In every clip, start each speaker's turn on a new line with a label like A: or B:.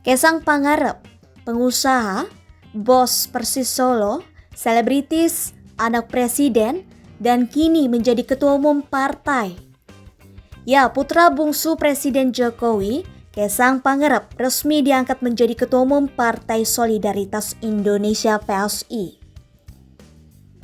A: Kaisang Pangarep, pengusaha, bos Persis Solo, selebritis, anak presiden, dan kini menjadi ketua umum partai. Ya, putra bungsu Presiden Jokowi, Kaisang Pangarep resmi diangkat menjadi ketua umum Partai Solidaritas Indonesia (PSI).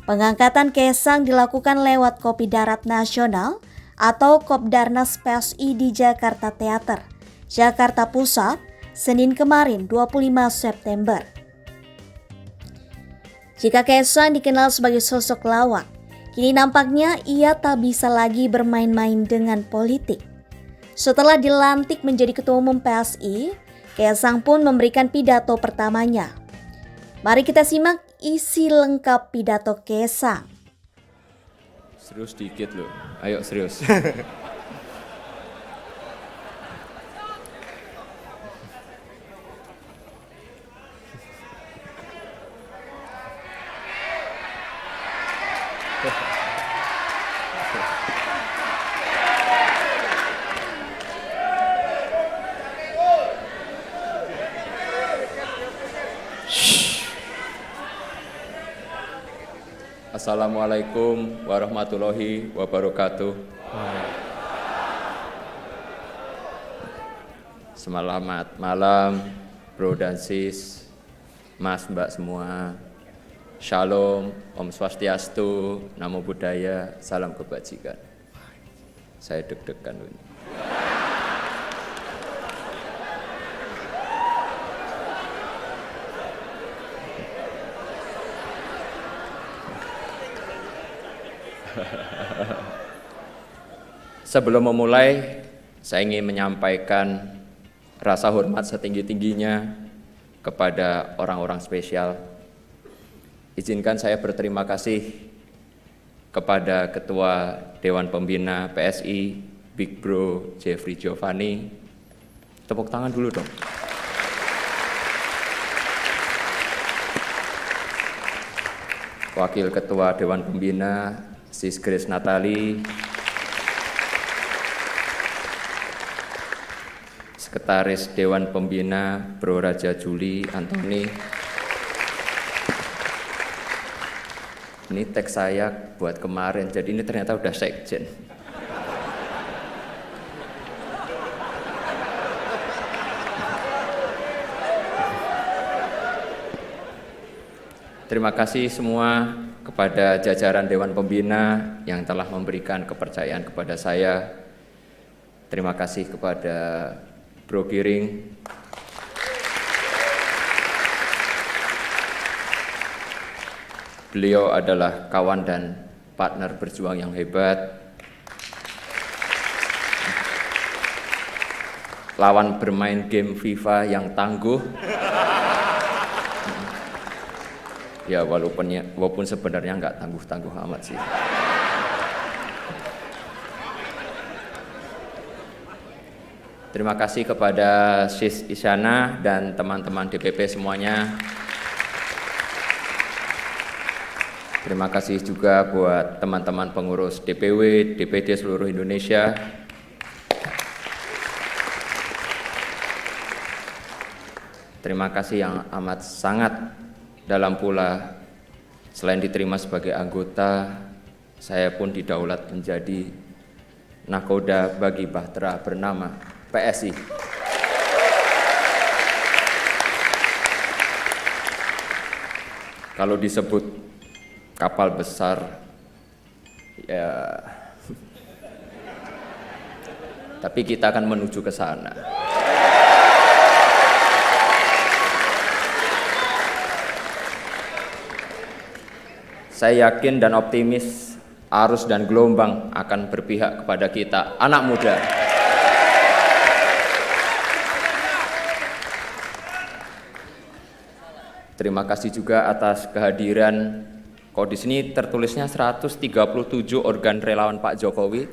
A: Pengangkatan Kaisang dilakukan lewat Kopi Darat Nasional atau Kopdarnas PSI di Jakarta Theater, Jakarta Pusat, Senin kemarin 25 September. Jika Kaisang dikenal sebagai sosok lawak, kini nampaknya ia tak bisa lagi bermain-main dengan politik. Setelah dilantik menjadi ketua umum PSI, Kaisang pun memberikan pidato pertamanya. Mari kita simak isi lengkap pidato Kaisang.
B: Serius dikit loh, ayo serius. Assalamualaikum warahmatullahi wabarakatuh. Selamat malam, bro dan sis, mas mbak semua. Shalom, Om Swastiastu, Namo Buddhaya, salam kebajikan. Saya deg-degan ini. Sebelum memulai, saya ingin menyampaikan rasa hormat setinggi-tingginya kepada orang-orang spesial. Izinkan saya berterima kasih kepada Ketua Dewan Pembina PSI, Big Bro Jeffrey Giovanni. Tepuk tangan dulu dong. Wakil Ketua Dewan Pembina, Sis Grace Natali. Sekretaris Dewan Pembina, Bro Raja Juli Antoni. Ini teks saya buat kemarin, jadi ini ternyata udah sekjen. Terima kasih semua kepada jajaran Dewan Pembina yang telah memberikan kepercayaan kepada saya. Terima kasih kepada Bro Giring, beliau adalah kawan dan partner berjuang yang hebat, lawan bermain game FIFA yang tangguh. Ya walaupun sebenarnya nggak tangguh-tangguh amat sih. Terima kasih kepada Sis Isyana dan teman-teman DPP semuanya. Terima kasih juga buat teman-teman pengurus DPW, DPD seluruh Indonesia. Terima kasih yang amat sangat dalam pula. Selain diterima sebagai anggota, saya pun didaulat menjadi nakoda bagi bahtera bernama PSI. Kalau disebut kapal besar, ya, tapi kita akan menuju ke sana. Saya yakin dan optimis arus dan gelombang akan berpihak kepada kita, anak muda. Terima kasih juga atas kehadiran. Kok di sini tertulisnya 137 organ relawan Pak Jokowi.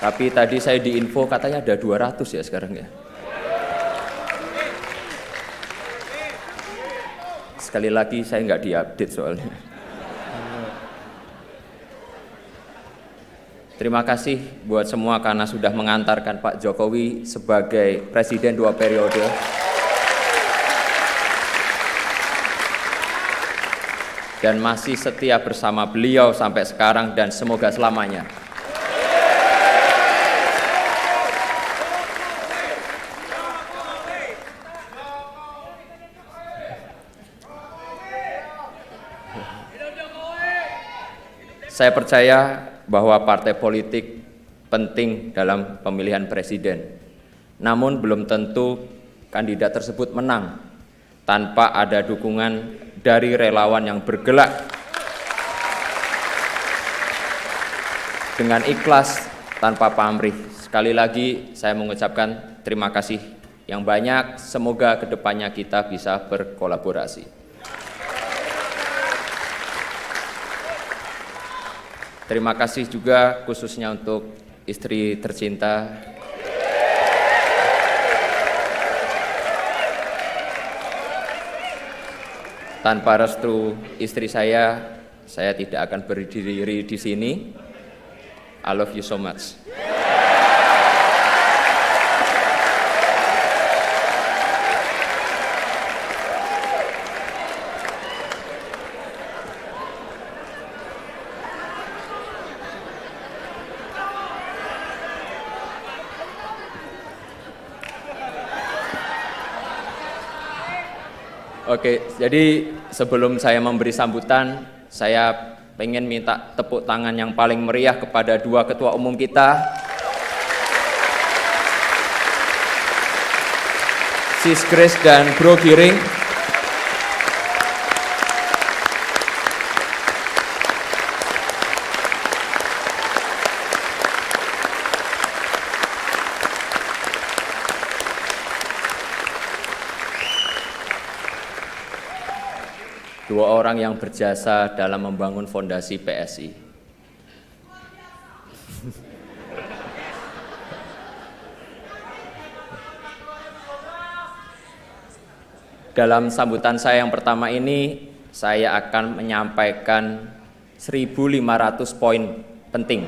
B: Tapi tadi saya diinfo katanya ada 200 ya sekarang ya. Sekali lagi saya nggak diupdate soalnya. Terima kasih buat semua karena sudah mengantarkan Pak Jokowi sebagai Presiden 2 periode. Dan masih setia bersama beliau sampai sekarang dan semoga selamanya. Saya percaya bahwa partai politik penting dalam pemilihan presiden. Namun belum tentu kandidat tersebut menang tanpa ada dukungan dari relawan yang bergerak dengan ikhlas tanpa pamrih. Sekali lagi saya mengucapkan terima kasih yang banyak. Semoga kedepannya kita bisa berkolaborasi. Terima kasih juga khususnya untuk istri tercinta tanpa restu istri saya tidak akan berdiri di sini. I love you so much. Oke, jadi sebelum saya memberi sambutan, saya pengen minta tepuk tangan yang paling meriah kepada dua ketua umum kita, Sis Grace dan Bro Giring. Dua orang yang berjasa dalam membangun fondasi PSI. Dalam sambutan saya yang pertama ini, saya akan menyampaikan 1.500 poin penting.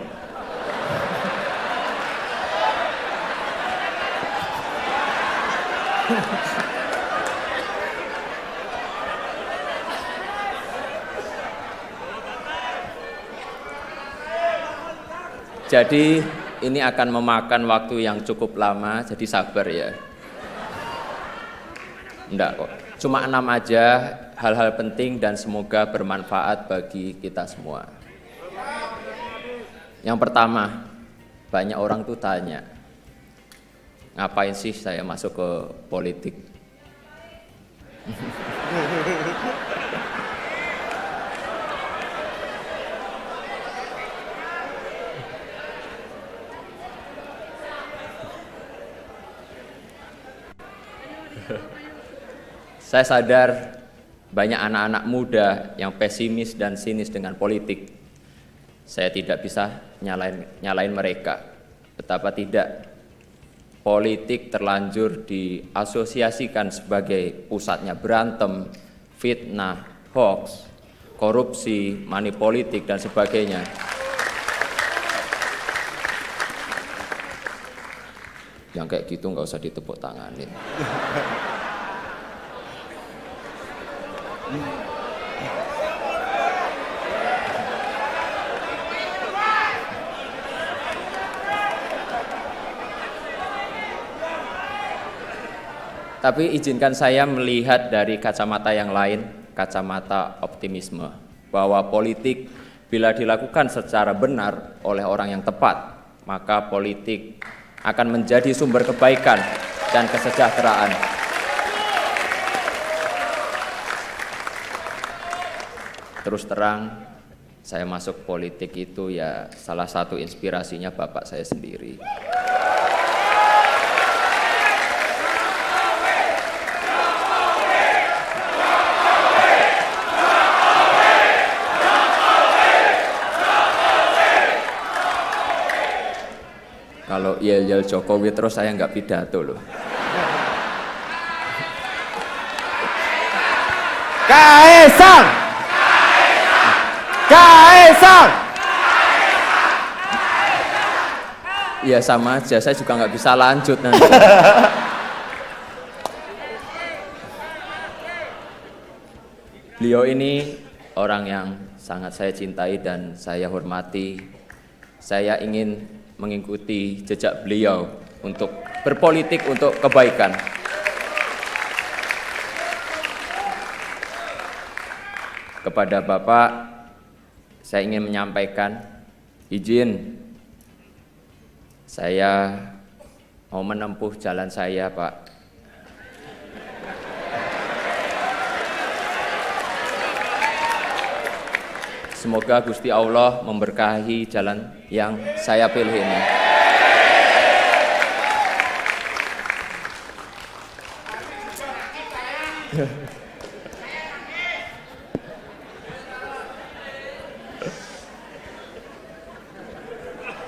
B: Jadi ini akan memakan waktu yang cukup lama, jadi sabar ya. Enggak kok, cuma 6 aja, hal-hal penting dan semoga bermanfaat bagi kita semua. Yang pertama, banyak orang tuh tanya, ngapain sih saya masuk ke politik? Saya sadar banyak anak-anak muda yang pesimis dan sinis dengan politik. Saya tidak bisa nyalain mereka. Betapa tidak. Politik terlanjur diasosiasikan sebagai pusatnya berantem, fitnah, hoax, korupsi, money politik dan sebagainya. Yang kayak gitu nggak usah ditepuk tanganin. Tapi izinkan saya melihat dari kacamata yang lain, kacamata optimisme, bahwa politik bila dilakukan secara benar oleh orang yang tepat, maka politik akan menjadi sumber kebaikan dan kesejahteraan. Terus terang, saya masuk politik itu ya salah satu inspirasinya bapak saya sendiri. Kalau yel-yel Jokowi terus saya nggak pidato loh.
C: Kaisang! Kaisang!
B: Ya sama aja, saya juga nggak bisa lanjut nanti. Beliau ini orang yang sangat saya cintai dan saya hormati. Saya ingin mengikuti jejak beliau untuk berpolitik untuk kebaikan. Kepada Bapak, saya ingin menyampaikan izin saya mau menempuh jalan saya, Pak. Semoga Gusti Allah memberkahi jalan yang saya pilih ini.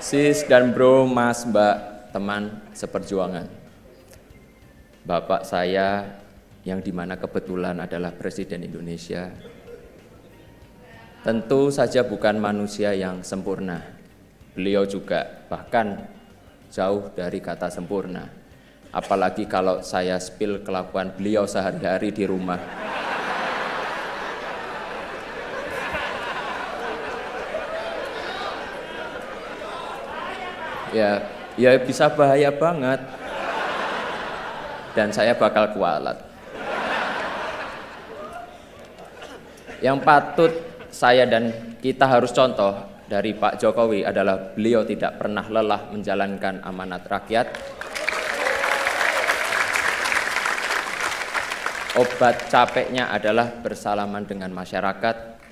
B: Sis dan bro, mas, mbak, teman seperjuangan. Bapak saya yang dimana kebetulan adalah Presiden Indonesia, tentu saja bukan manusia yang sempurna. Beliau juga bahkan jauh dari kata sempurna. Apalagi kalau saya spill kelakuan beliau sehari-hari di rumah. Ya bisa bahaya banget. Dan saya bakal kualat. Yang patut saya dan kita harus contoh dari Pak Jokowi adalah beliau tidak pernah lelah menjalankan amanat rakyat. Obat capeknya adalah bersalaman dengan masyarakat.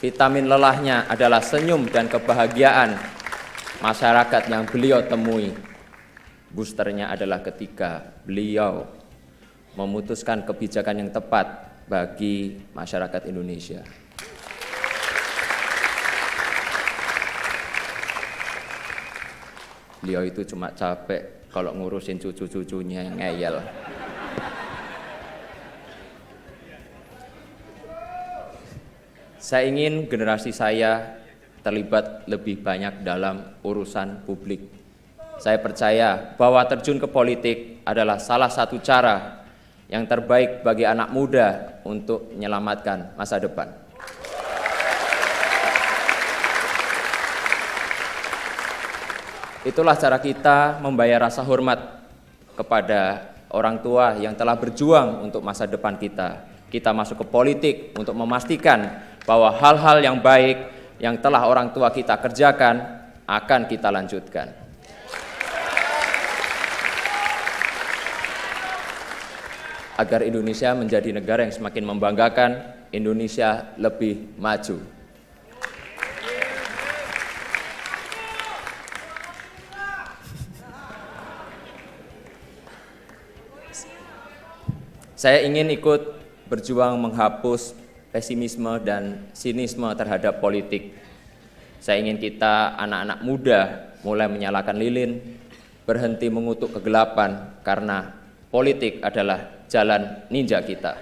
B: Vitamin lelahnya adalah senyum dan kebahagiaan masyarakat yang beliau temui. Boosternya adalah ketika beliau memutuskan kebijakan yang tepat bagi masyarakat Indonesia. Beliau itu cuma capek kalau ngurusin cucu-cucunya yang ngeyel. Saya ingin generasi saya terlibat lebih banyak dalam urusan publik. Saya percaya bahwa terjun ke politik adalah salah satu cara yang terbaik bagi anak muda untuk menyelamatkan masa depan. Itulah cara kita membayar rasa hormat kepada orang tua yang telah berjuang untuk masa depan kita. Kita masuk ke politik untuk memastikan bahwa hal-hal yang baik yang telah orang tua kita kerjakan akan kita lanjutkan. Agar Indonesia menjadi negara yang semakin membanggakan, Indonesia lebih maju. Saya ingin ikut berjuang menghapus pesimisme dan sinisme terhadap politik. Saya ingin kita anak-anak muda mulai menyalakan lilin, berhenti mengutuk kegelapan karena politik adalah jalan ninja kita.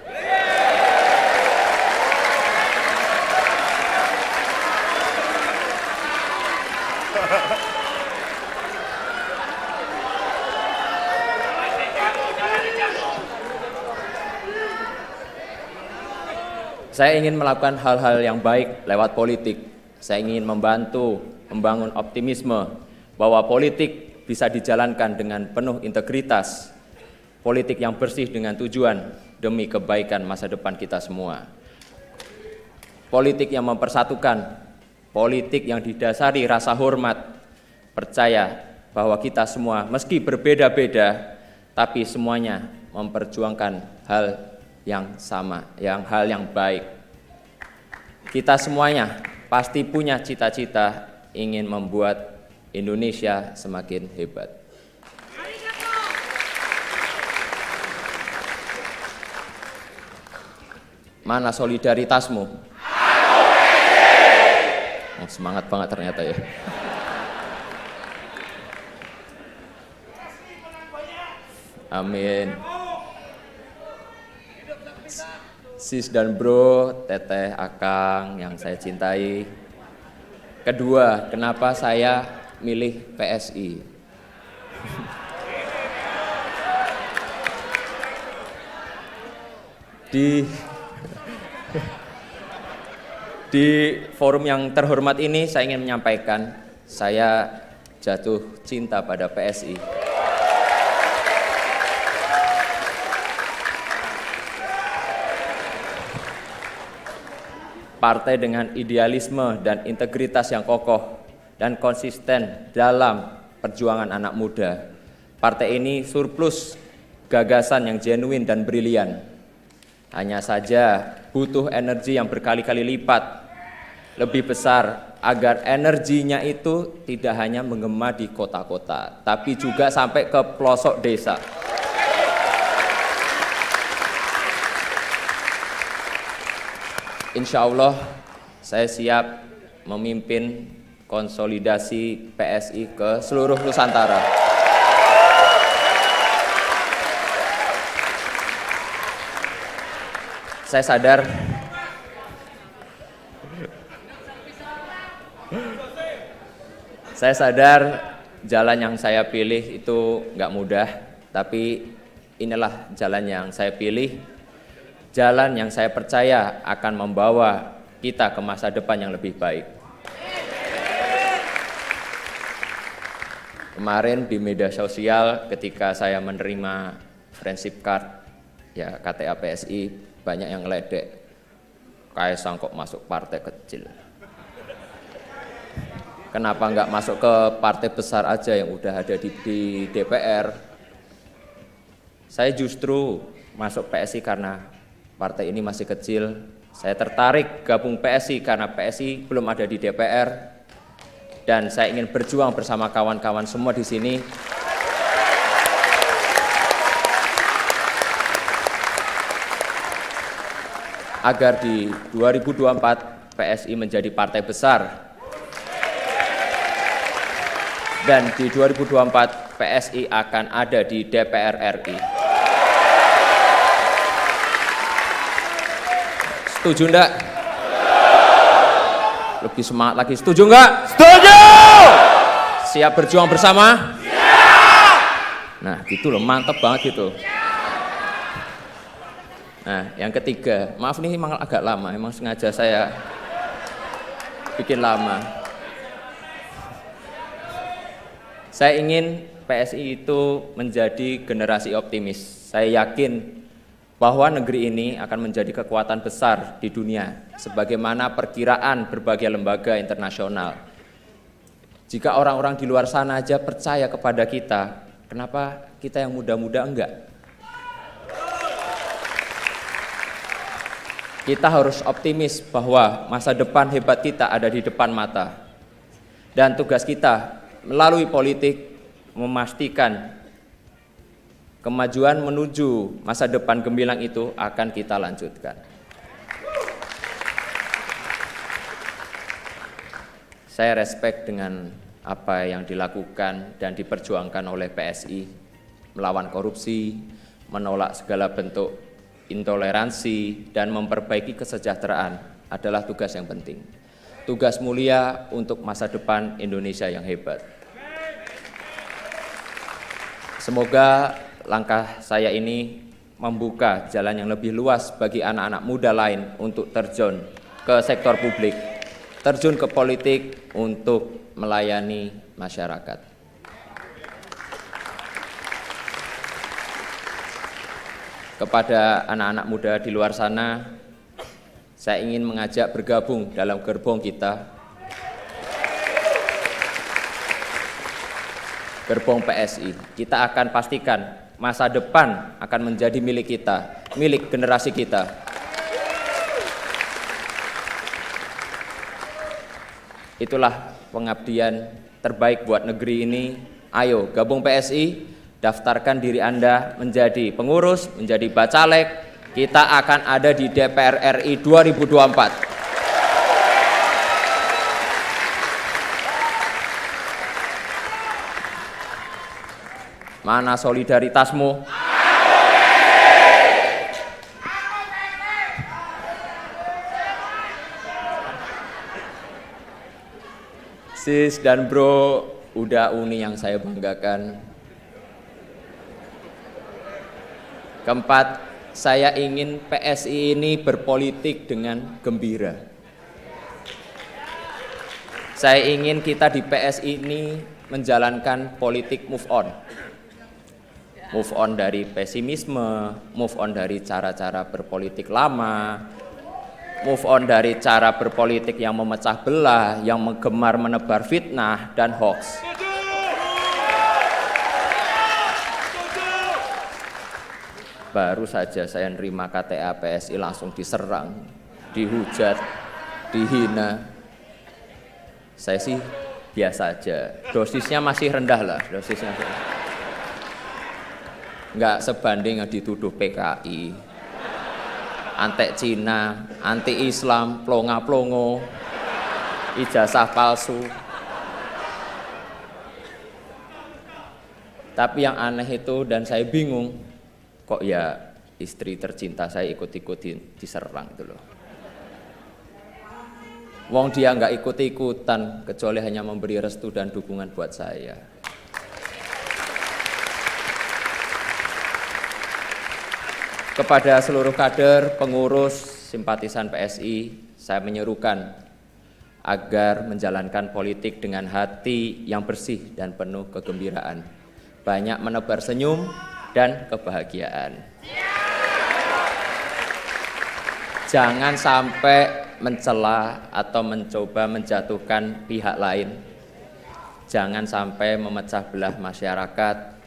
B: Saya ingin melakukan hal-hal yang baik lewat politik. Saya ingin membantu membangun optimisme bahwa politik bisa dijalankan dengan penuh integritas. Politik yang bersih dengan tujuan demi kebaikan masa depan kita semua. Politik yang mempersatukan, politik yang didasari rasa hormat, percaya bahwa kita semua meski berbeda-beda, tapi semuanya memperjuangkan hal yang sama, hal yang baik. Kita semuanya pasti punya cita-cita ingin membuat Indonesia semakin hebat. Mana solidaritasmu? Oh, semangat banget ternyata ya. Amin. Sis dan bro, teteh, akang yang saya cintai. Kedua, kenapa saya milih PSI? Di forum yang terhormat ini saya ingin menyampaikan saya jatuh cinta pada PSI. Partai dengan idealisme dan integritas yang kokoh dan konsisten dalam perjuangan anak muda. Partai ini surplus gagasan yang genuine dan brilian. Hanya saja butuh energi yang berkali-kali lipat lebih besar agar energinya itu tidak hanya menggema di kota-kota, tapi juga sampai ke pelosok desa. Insya Allah saya siap memimpin konsolidasi PSI ke seluruh Nusantara. Saya sadar jalan yang saya pilih itu nggak mudah, tapi inilah jalan yang saya pilih. Jalan yang saya percaya akan membawa kita ke masa depan yang lebih baik. Kemarin di media sosial ketika saya menerima friendship card, ya KTA PSI, banyak yang ngeledek, Kaisang kok masuk partai kecil. Kenapa nggak masuk ke partai besar aja yang udah ada di DPR? Saya justru masuk PSI karena partai ini masih kecil. Saya tertarik gabung PSI karena PSI belum ada di DPR, dan saya ingin berjuang bersama kawan-kawan semua di sini agar di 2024 PSI menjadi partai besar, dan di 2024 PSI akan ada di DPR RI. Setuju enggak? Lebih semangat lagi, setuju enggak?
C: Setuju!
B: Siap berjuang bersama? Siap! Nah gitu loh, mantep banget gitu. Nah yang ketiga, maaf nih emang agak lama, emang sengaja saya bikin lama. Saya ingin PSI itu menjadi generasi optimis. Saya yakin bahwa negeri ini akan menjadi kekuatan besar di dunia, sebagaimana perkiraan berbagai lembaga internasional. Jika orang-orang di luar sana aja percaya kepada kita, kenapa kita yang muda-muda enggak? Kita harus optimis bahwa masa depan hebat kita ada di depan mata. Dan tugas kita melalui politik memastikan kemajuan menuju masa depan gemilang itu akan kita lanjutkan. Saya respect dengan apa yang dilakukan dan diperjuangkan oleh PSI, melawan korupsi, menolak segala bentuk intoleransi, dan memperbaiki kesejahteraan adalah tugas yang penting. Tugas mulia untuk masa depan Indonesia yang hebat. Semoga langkah saya ini membuka jalan yang lebih luas bagi anak-anak muda lain untuk terjun ke sektor publik, terjun ke politik untuk melayani masyarakat. Kepada anak-anak muda di luar sana, saya ingin mengajak bergabung dalam gerbong kita, gerbong PSI. Kita akan pastikan masa depan akan menjadi milik kita, milik generasi kita. Itulah pengabdian terbaik buat negeri ini. Ayo gabung PSI, daftarkan diri Anda menjadi pengurus, menjadi bacalek. Kita akan ada di DPR RI 2024. Mana solidaritasmu? Sis dan bro, udah Uni yang saya banggakan. Keempat, saya ingin PSI ini berpolitik dengan gembira. Saya ingin kita di PSI ini menjalankan politik move on. Move on dari pesimisme, move on dari cara-cara berpolitik lama, move on dari cara berpolitik yang memecah belah, yang gemar menebar fitnah dan hoax. Baru saja saya nerima KTA PSI langsung diserang, dihujat, dihina. Saya sih biasa aja, dosisnya masih rendah lah, dosisnya nggak sebanding yang dituduh PKI, antek Cina, anti Islam, plonga-plongo, ijazah palsu. Tapi yang aneh itu dan saya bingung, kok ya istri tercinta saya ikut-ikutin diserang itu loh. Wong dia nggak ikut-ikutan kecuali hanya memberi restu dan dukungan buat saya. Kepada seluruh kader, pengurus, simpatisan PSI, saya menyerukan agar menjalankan politik dengan hati yang bersih dan penuh kegembiraan. Banyak menebar senyum dan kebahagiaan. Jangan sampai mencela atau mencoba menjatuhkan pihak lain. Jangan sampai memecah belah masyarakat.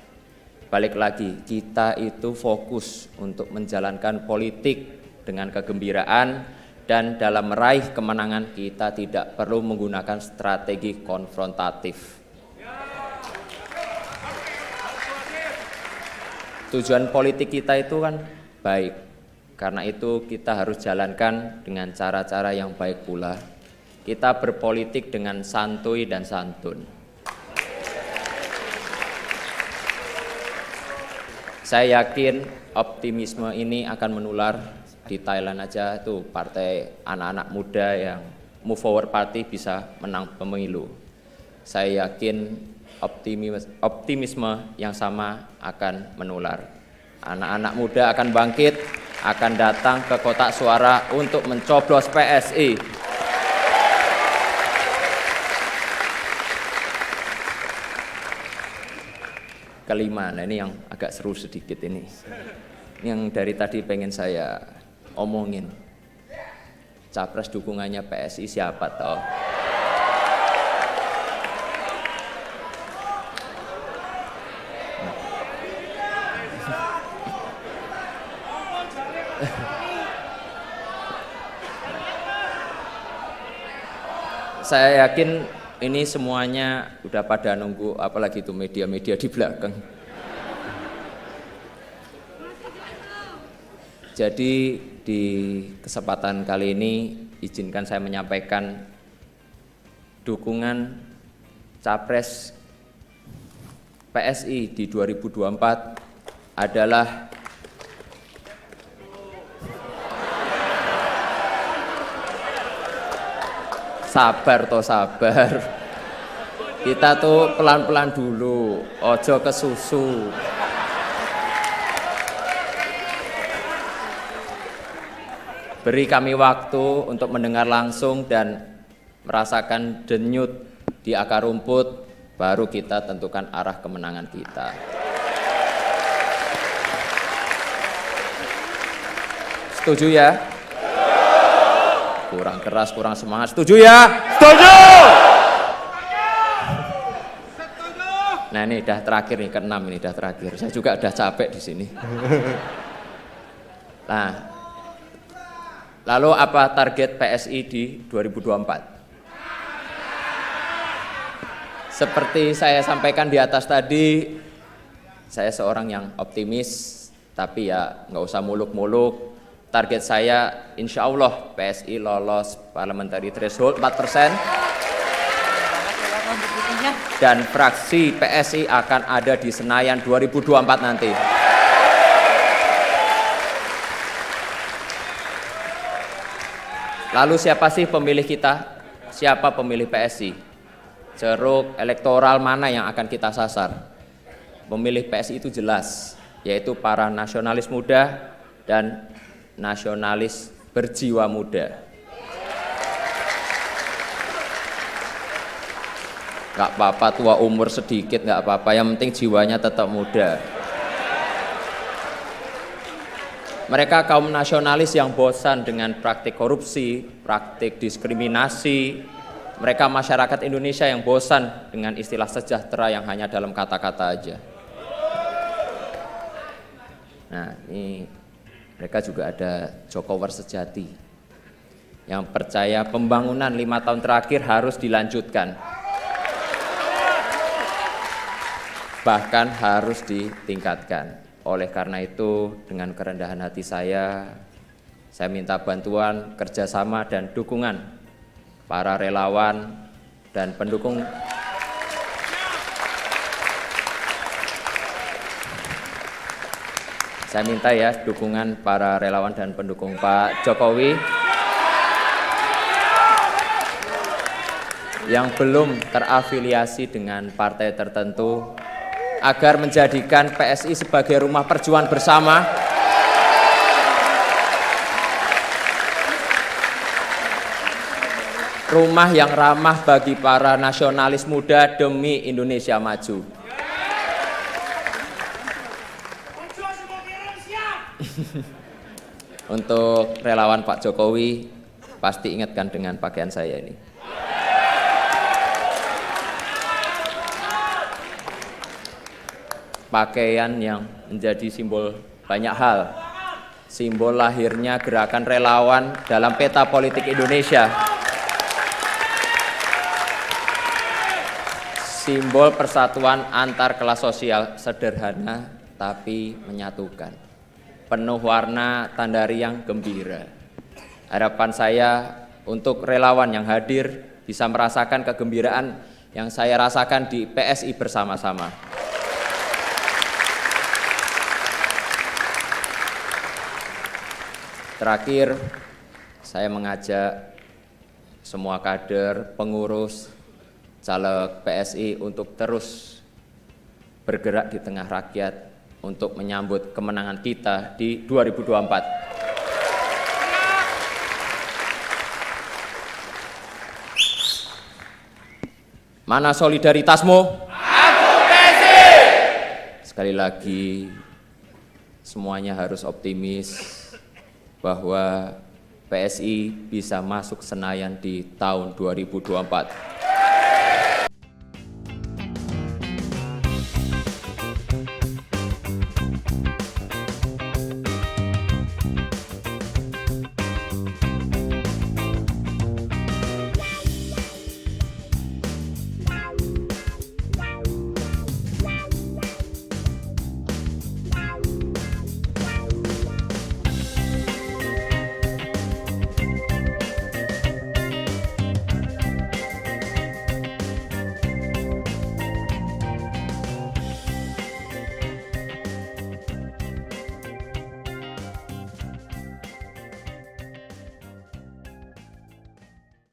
B: Balik lagi, kita itu fokus untuk menjalankan politik dengan kegembiraan dan dalam meraih kemenangan kita tidak perlu menggunakan strategi konfrontatif. Tujuan politik kita itu kan baik, karena itu kita harus jalankan dengan cara-cara yang baik pula. Kita berpolitik dengan santuy dan santun. Saya yakin optimisme ini akan menular. Di Thailand aja tuh partai anak-anak muda yang Move Forward Party bisa menang pemilu. Saya yakin optimisme yang sama akan menular. Anak-anak muda akan bangkit, akan datang ke kotak suara untuk mencoblos PSI. Kelima, nah ini yang agak seru sedikit ini. Yang dari tadi pengen saya omongin. Capres dukungannya PSI siapa toh? Saya yakin ini semuanya udah pada nunggu, apalagi itu media-media di belakang. Jadi di kesempatan kali ini izinkan saya menyampaikan dukungan Capres PSI di 2024 adalah sabar toh sabar. Kita tuh pelan-pelan dulu, ojo kesusu. Beri kami waktu untuk mendengar langsung dan merasakan denyut di akar rumput, baru kita tentukan arah kemenangan kita. Setuju ya? Kurang keras, kurang semangat. Setuju ya?
C: Setuju.
B: Nah ini udah terakhir nih, ke-6 ini udah terakhir. Saya juga udah capek di sini. Nah, lalu apa target PSI di 2024? Seperti saya sampaikan di atas tadi, saya seorang yang optimis, tapi ya nggak usah muluk-muluk. Target saya insya Allah PSI lolos parliamentary threshold 4%. Dan fraksi PSI akan ada di Senayan 2024 nanti. Lalu siapa sih pemilih kita? Siapa pemilih PSI? Ceruk elektoral mana yang akan kita sasar? Pemilih PSI itu jelas. yaitu para nasionalis muda dan nasionalis berjiwa muda. Nggak apa-apa tua umur sedikit, nggak apa-apa, yang penting jiwanya tetap muda. Mereka kaum nasionalis yang bosan dengan praktik korupsi, praktik diskriminasi. Mereka masyarakat Indonesia yang bosan dengan istilah sejahtera yang hanya dalam kata-kata aja. Nah, ini mereka juga ada Jokowers sejati yang percaya pembangunan 5 tahun terakhir harus dilanjutkan. Bahkan harus ditingkatkan. Oleh karena itu, dengan kerendahan hati saya minta bantuan, kerjasama, dan dukungan para relawan dan pendukung saya minta ya dukungan para relawan dan pendukung Pak Jokowi yang belum terafiliasi dengan partai tertentu agar menjadikan PSI sebagai rumah perjuangan bersama, rumah yang ramah bagi para nasionalis muda demi Indonesia maju. Untuk relawan Pak Jokowi, pasti ingatkan dengan pakaian saya ini. Pakaian yang menjadi simbol banyak hal, simbol lahirnya gerakan relawan dalam peta politik Indonesia, simbol persatuan antar kelas sosial, sederhana tapi menyatukan, penuh warna tanda riang gembira. Harapan saya untuk relawan yang hadir bisa merasakan kegembiraan yang saya rasakan di PSI bersama-sama. Terakhir, saya mengajak semua kader, pengurus, caleg PSI untuk terus bergerak di tengah rakyat untuk menyambut kemenangan kita di 2024. Mana solidaritasmu? Aku PSI! Sekali lagi, semuanya harus optimis bahwa PSI bisa masuk Senayan di tahun 2024.